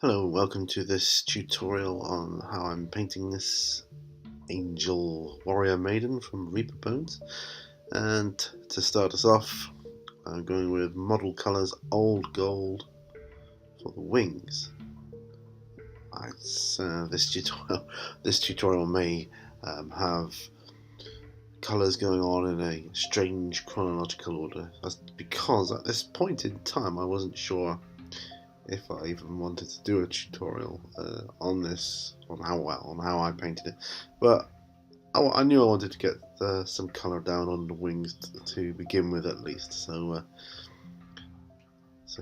Hello, welcome to this tutorial on how I'm painting this Angel Warrior Maiden from Reaper Bones. And to start us off, I'm going with model colours Old Gold for the wings. This tutorial may have colours going on in a strange chronological order. That's because at this point in time I wasn't sure if I even wanted to do a tutorial on this, on how I painted it, but I knew I wanted to get some colour down on the wings to begin with at least. So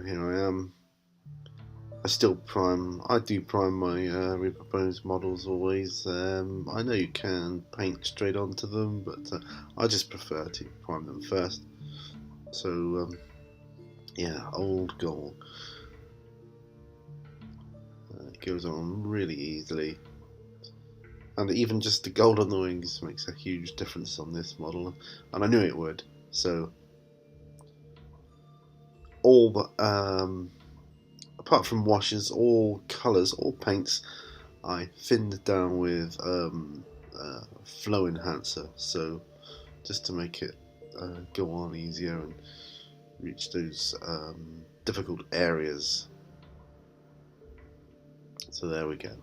here I am. I do prime my Reaper Bones models always. I know you can paint straight onto them, but I just prefer to prime them first. So yeah, Old Gold. It goes on really easily, and even just the gold on the wings makes a huge difference on this model, and I knew it would. So all apart from washes, all colours, all paints, I thinned down with flow enhancer, so just to make it go on easier and reach those difficult areas. So there we go.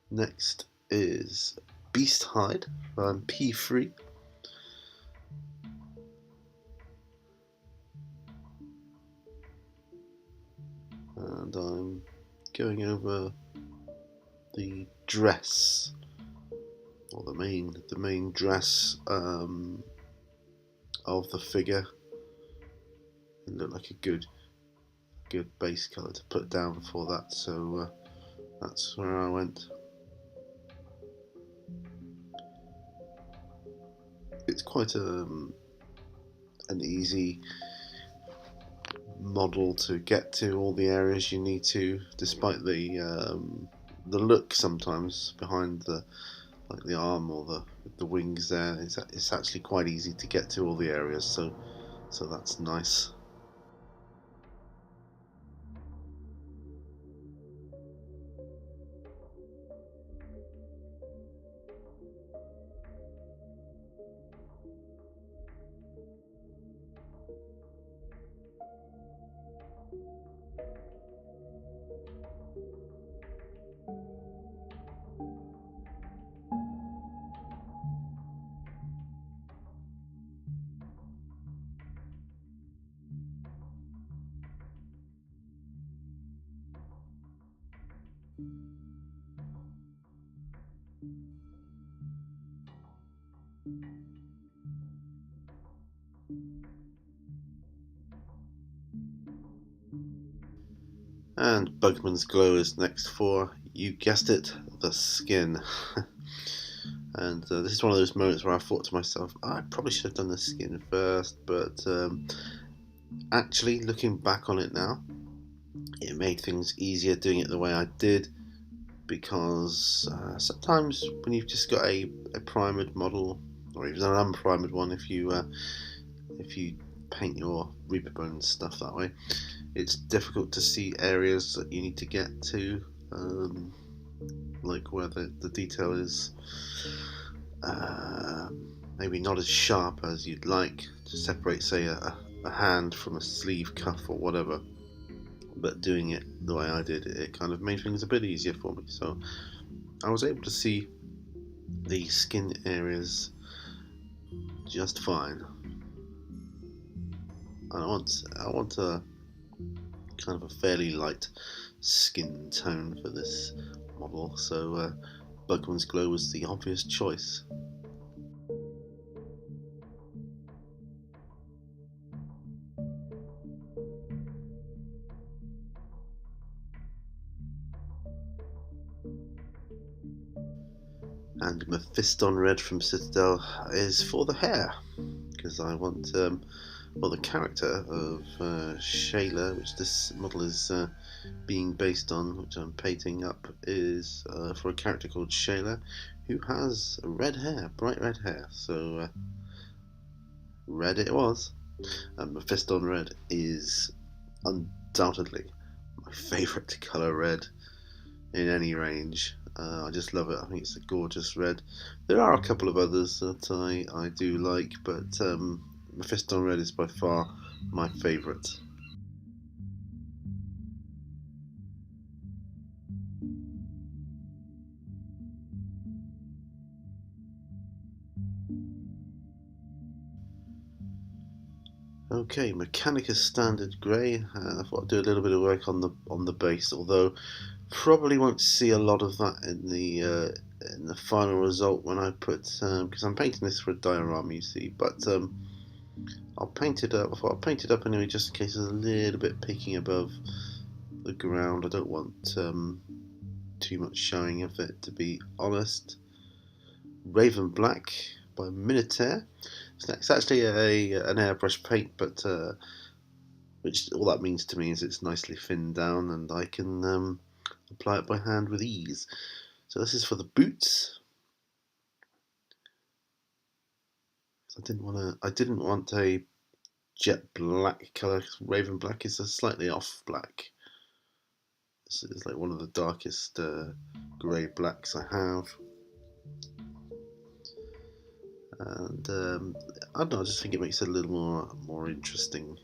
Next is Beast Hide. I'm P3. And I'm going over the dress, or the main dress of the figure. It looked like a good base colour to put down for that, so that's where I went. It's quite an easy model to get to all the areas you need to, despite the look sometimes behind the arm or the wings there. It's actually quite easy to get to all the areas, so that's nice. And Bugman's Glow is next for, you guessed it, the skin. And this is one of those moments where I thought to myself, I probably should have done the skin first, but actually looking back on it now, it made things easier doing it the way I did, because sometimes when you've just got a primed model, or even an unprimed one, if you paint your Reaper Bones stuff that way, it's difficult to see areas that you need to get to, like where the detail is maybe not as sharp as you'd like to separate, say, a hand from a sleeve cuff or whatever. But doing it the way I did, it kind of made things a bit easier for me. So I was able to see the skin areas just fine. And I want a kind of a fairly light skin tone for this model, so Bugman's Glow was the obvious choice. And Mephiston Red from Citadel is for the hair, because I want well, the character of Shayla, which this model is being based on, which I'm painting up, is for a character called Shayla, who has red hair, bright red hair. So red it was. And Mephisto Red is undoubtedly my favourite colour red in any range. I just love it. I think it's a gorgeous red. There are a couple of others that I do like, but Mephisto Red is by far my favourite. Okay, Mechanicus Standard Grey. I thought I'd do a little bit of work on the base, although probably won't see a lot of that in the final result when I put because I'm painting this for a diorama, you see. But I'll paint it up. I thought I'll paint it up anyway, just in case there's a little bit peeking above the ground. I don't want too much showing of it, to be honest. Raven Black by Minotaur. It's actually an airbrush paint, but which all that means to me is it's nicely thinned down, and I can apply it by hand with ease. So this is for the boots. I didn't want a jet black colour. Raven Black is a slightly off black. This is like one of the darkest grey blacks I have. And I don't know, I just think it makes it a little more interesting.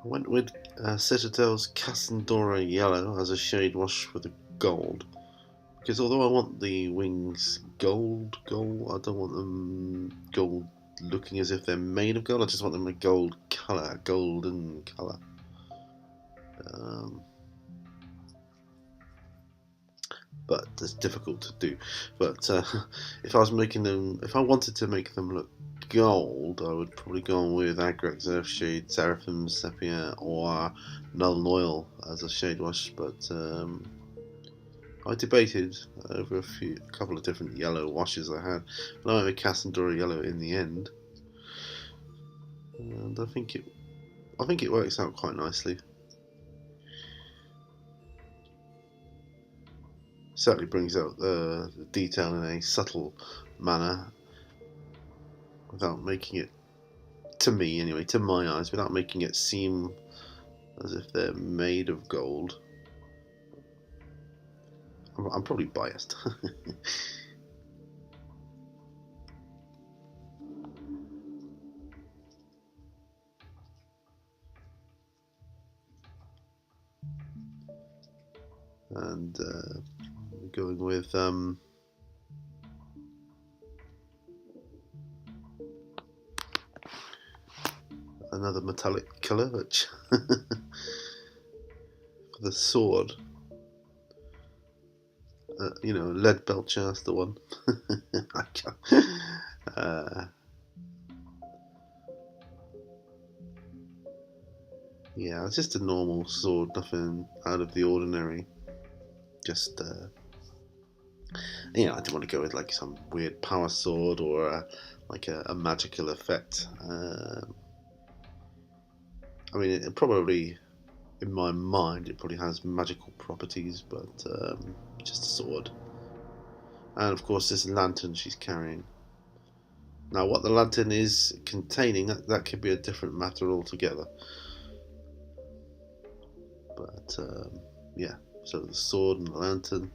I went with Citadel's Cassandra Yellow as a shade wash for the gold, because although I want the wings gold, I don't want them gold looking as if they're made of gold. I just want them a gold colour, golden colour. But it's difficult to do. But if I wanted to make them look gold, I would probably go on with Agrax Earthshade, Seraphim Sepia, or Null Oil as a shade wash. But I debated over a couple of different yellow washes I had, but I went with Cassandra Yellow in the end, and I think it works out quite nicely. Certainly brings out the detail in a subtle manner, without making it, to me anyway, to my eyes, without making it seem as if they're made of gold. I'm probably biased. And going with another metallic colour, which for the sword, lead belcher, that's the one. Yeah, it's just a normal sword, nothing out of the ordinary. Just I didn't want to go with like some weird power sword or like a magical effect. I mean, it probably, in my mind, it probably has magical properties, but just a sword. And of course, this lantern she's carrying. Now, what the lantern is containing, that could be a different matter altogether. But yeah, so the sword and the lantern.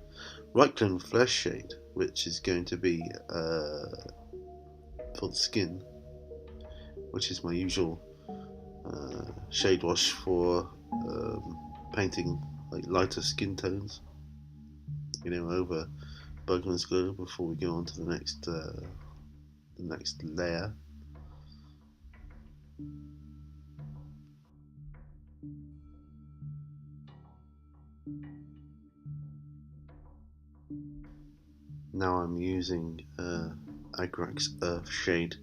Reichland Flesh Shade, which is going to be for the skin, which is my usual shade wash for painting like lighter skin tones, over Bugman's Glow before we go on to the next layer. Now I'm using Agrax Earth Shade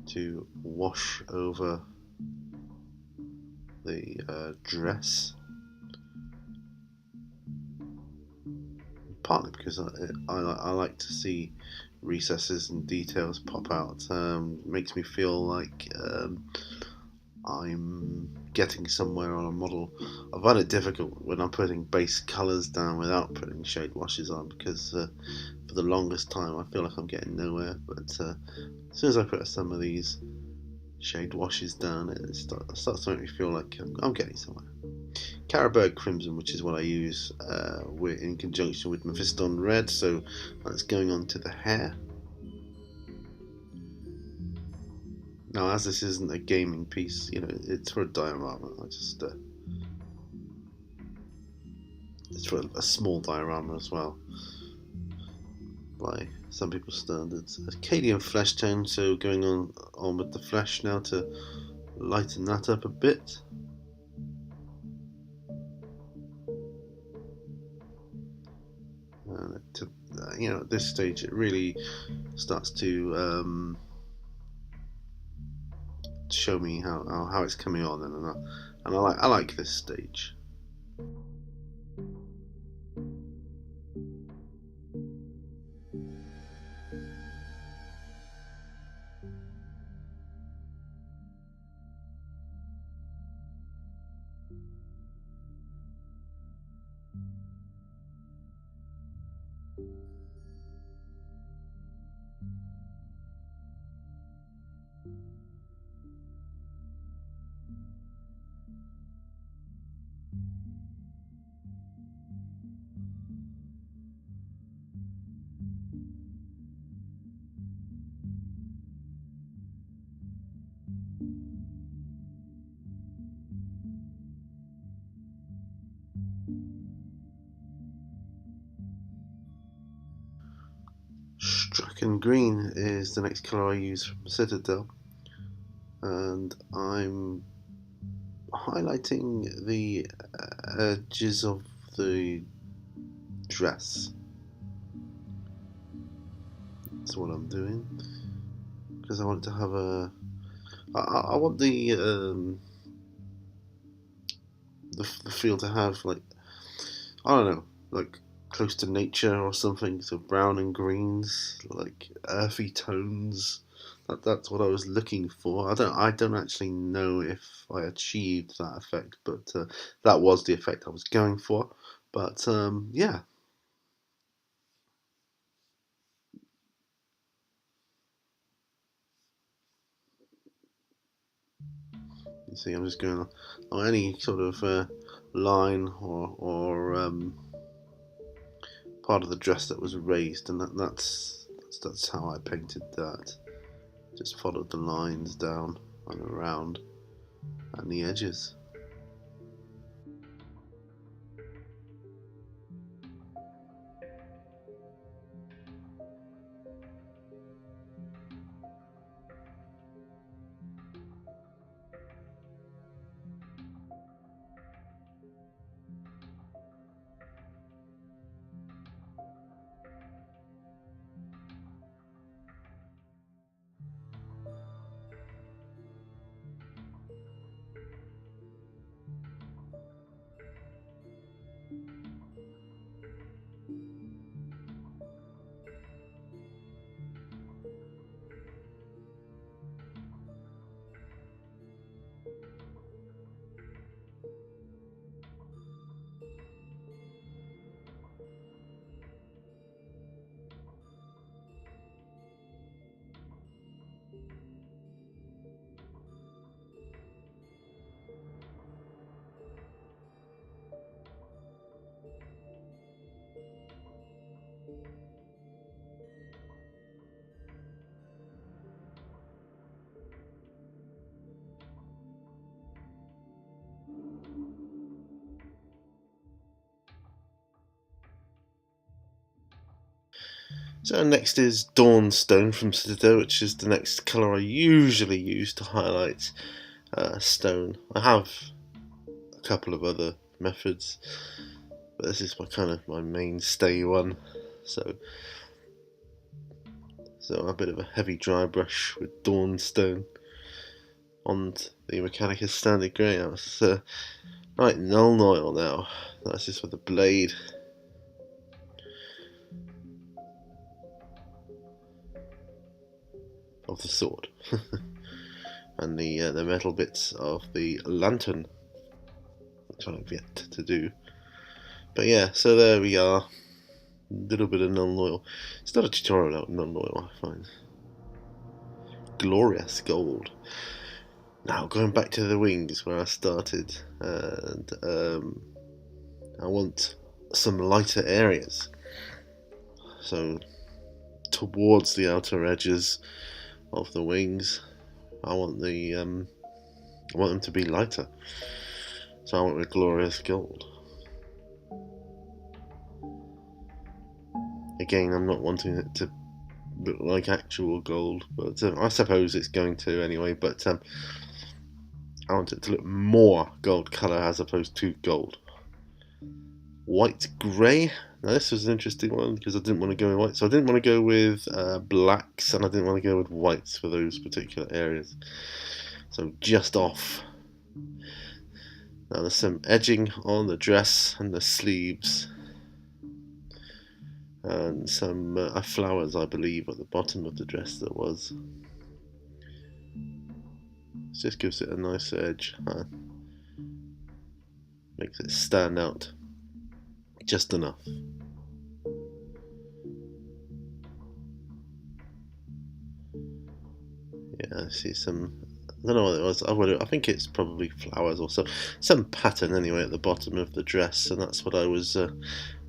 to wash over the dress, partly because I like to see recesses and details pop out. Makes me feel like I'm getting somewhere on a model. I find it difficult when I'm putting base colours down without putting shade washes on, because for the longest time I feel like I'm getting nowhere, but as soon as I put some of these shade washes down, it starts to make me feel like I'm getting somewhere. Carroburg Crimson, which is what I use, we're in conjunction with Mephiston Red, so that's going on to the hair. Now, as this isn't a gaming piece, it's for a diorama. It's for a small diorama as well, by some people's standards. Acadian flesh tone, so going on with the flesh now to lighten that up a bit. At this stage, it really starts to show me how it's coming on, and I like this stage. Strachan Green is the next colour I use from Citadel, and I'm highlighting the edges of the dress. That's what I'm doing, because I want to have I want the feel to have, like, I don't know, like close to nature or something. So brown and greens, like earthy tones. That's what I was looking for. I don't actually know if I achieved that effect, but that was the effect I was going for. But yeah. You see, I'm just going on any sort of line or part of the dress that was raised, and that's how I painted that. Just followed the lines down and around and the edges. So next is Dawnstone from Citadel, which is the next colour I usually use to highlight stone. I have a couple of other methods, but this is my mainstay one. So a bit of a heavy dry brush with Dawnstone on the Mechanicus Standard Grey. That's right, Null Oil now. That's just with the blade. Of the sword. and the metal bits of the lantern, which I've yet to do. But yeah, so there we are. A little bit of non-loyal. It's not a tutorial out non-loyal, I find. Glorious gold. Now going back to the wings where I started, and I want some lighter areas. So towards the outer edges of the wings, I want them to be lighter. So I went with glorious gold. Again, I'm not wanting it to look like actual gold, but I suppose it's going to anyway. But I want it to look more gold colour as opposed to gold. White grey. Now this was an interesting one because I didn't want to go with white, so I didn't want to go with blacks, and I didn't want to go with whites for those particular areas. So just off. Now there's some edging on the dress and the sleeves, and some flowers, I believe, at the bottom of the dress. There was. It just gives it a nice edge. Makes it stand out just enough. Yeah, I see some. I don't know what it was. I think it's probably flowers or some pattern anyway at the bottom of the dress, and that's what I was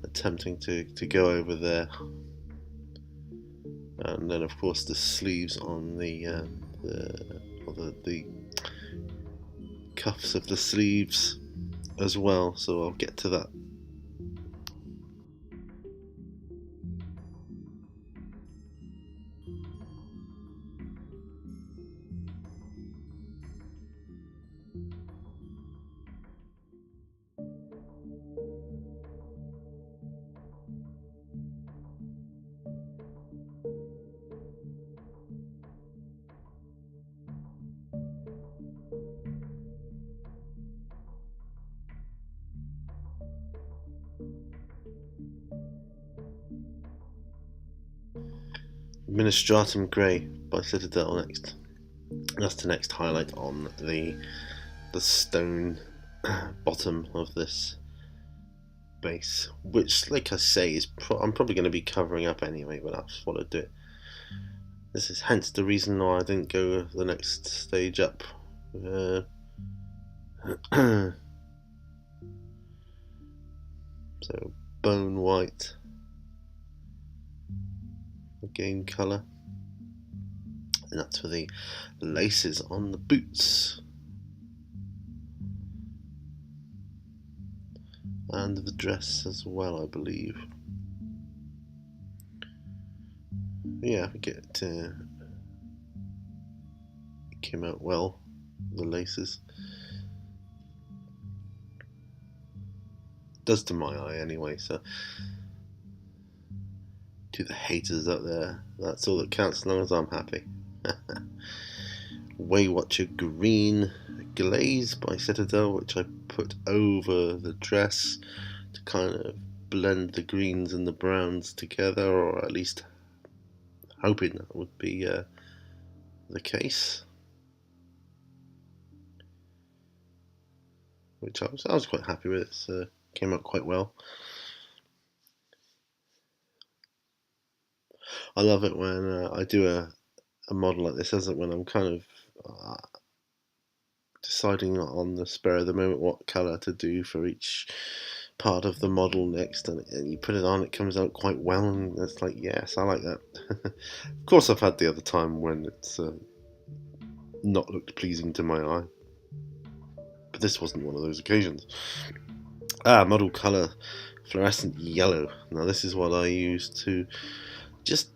attempting to go over there. And then, of course, the sleeves on the cuffs of the sleeves as well. So I'll get to that. Administratum Grey by Citadel next. That's the next highlight on the stone bottom of this base, which, like I say, is I'm probably going to be covering up anyway, but that's what I do. This is hence the reason why I didn't go the next stage up. So bone white, again colour, and that's for the laces on the boots and the dress as well, I believe. Yeah, I think it came out well, the laces. Does to my eye anyway, so to the haters out there, that's all that counts as long as I'm happy. Waywatcher Green Glaze by Citadel, which I put over the dress to kind of blend the greens and the browns together, or at least hoping that would be the case. Which I was quite happy with. It came out quite well. I love it when I do a model like this, as it when I'm kind of deciding on the spur of the moment what colour to do for each part of the model next, and you put it on, it comes out quite well, and it's like, yes, I like that. Of course, I've had the other time when it's not looked pleasing to my eye, but this wasn't one of those occasions. Model colour, fluorescent yellow. Now this is what I use to just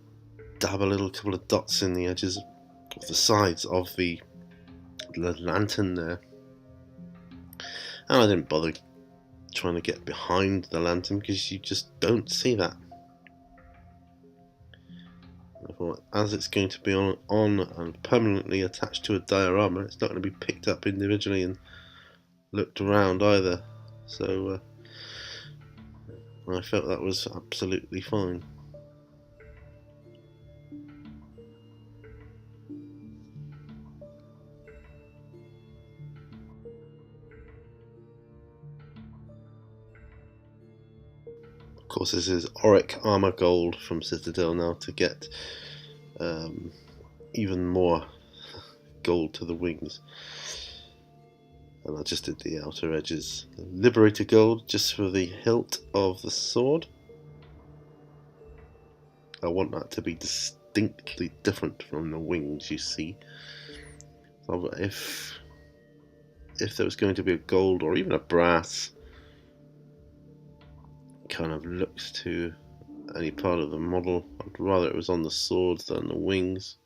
dab a couple of dots in the edges of the sides of the lantern there, and I didn't bother trying to get behind the lantern because you just don't see that. I thought, as it's going to be on and permanently attached to a diorama, it's not going to be picked up individually and looked around either, so I felt that was absolutely fine. course, this is Auric Armor Gold from Citadel now to get even more gold to the wings. And I just did the outer edges. Liberator Gold just for the hilt of the sword. I want that to be distinctly different from the wings, you see. So if there was going to be a gold or even a brass kind of looks to any part of the model, I'd rather it was on the sword than the wings.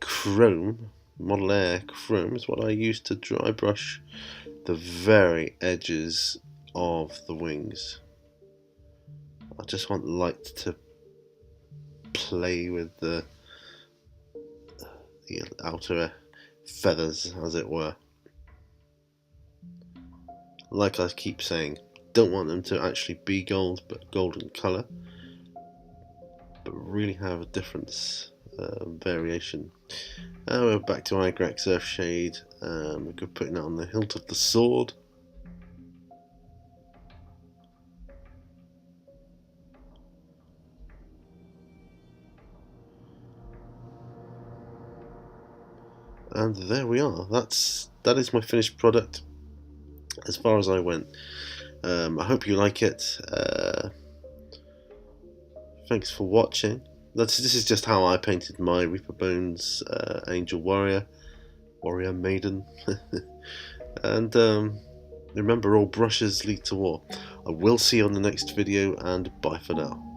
Chrome, Model Air Chrome is what I use to dry brush the very edges of the wings. I just want light to play with the outer feathers, as it were. Like I keep saying, don't want them to actually be gold, but golden colour, but really have a difference, variation. We're back to Igrex Earthshade. We're good putting that on the hilt of the sword. And there we are. That is my finished product as far as I went. I hope you like it. Thanks for watching. This is just how I painted my Reaper Bones Angel Warrior Maiden. And remember, all brushes lead to war. I will see you on the next video, and bye for now.